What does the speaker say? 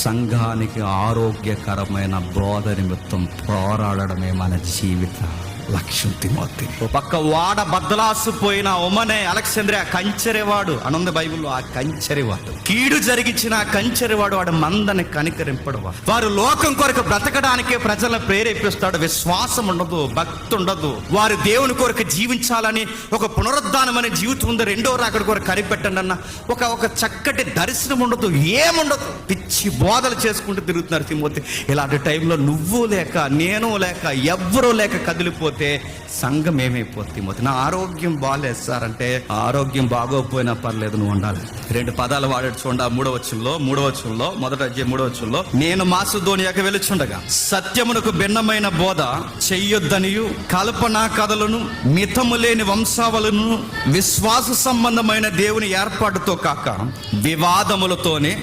సంఘానికి ఆరోగ్యకరమైన బోధ నిమిత్తం పోరాడడమే మన జీవిత లక్ష్యం. తిమోతి ఓ పక్క వాడ బద్దలాసిపోయిన ఒమనే అలెగ్జాంద్రియా కంచెరివాడు అనుంది బైబిల్లో. ఆ కంచెరివాడు కీడు జరిగించిన ఆ కంచెరివాడు వాడు మందని కనికరింపడు. వారు లోకం కొరకు బ్రతకడానికే ప్రజలను ప్రేరేపిస్తాడు. విశ్వాసం ఉండదు, భక్తి ఉండదు. వారు దేవుని కొరకు జీవించాలని ఒక పునరుద్ధానం అనే జీవితం ఉంది. రెండో రాకడ కొరకు కనిపెట్టండి అన్న ఒక చక్కటి దర్శనం ఉండదు, ఏముండదు. పిచ్చి బోధలు చేసుకుంటూ తిరుగుతున్నారు తిమోతి. ఇలాంటి టైంలో నువ్వు లేక నేను లేక ఎవ్వరూ లేక కదిలిపోతే సంఘం ఏమైపోతుంది తిమోతి? నా ఆరోగ్యం బాగాలేదు సార్ అంటే, ఆరోగ్యం బాగోపోయినా పర్లేదు, నువ్వు ఉండాలి. 2 పదాలు వాడాడు చూడండి. 3వ వచనంలో మొదట 3వ వచనంలో, నేను మాసిదోనియాకు వెలుచుండగా సత్యమునకు భిన్నమైన బోధ చెయ్యొద్దనియు, కల్పనా కథలను, మితము లేని వంశావళులను, విశ్వాస సంబంధమైన దేవుని ఏర్పాటుతో కాక వివాదములతోనే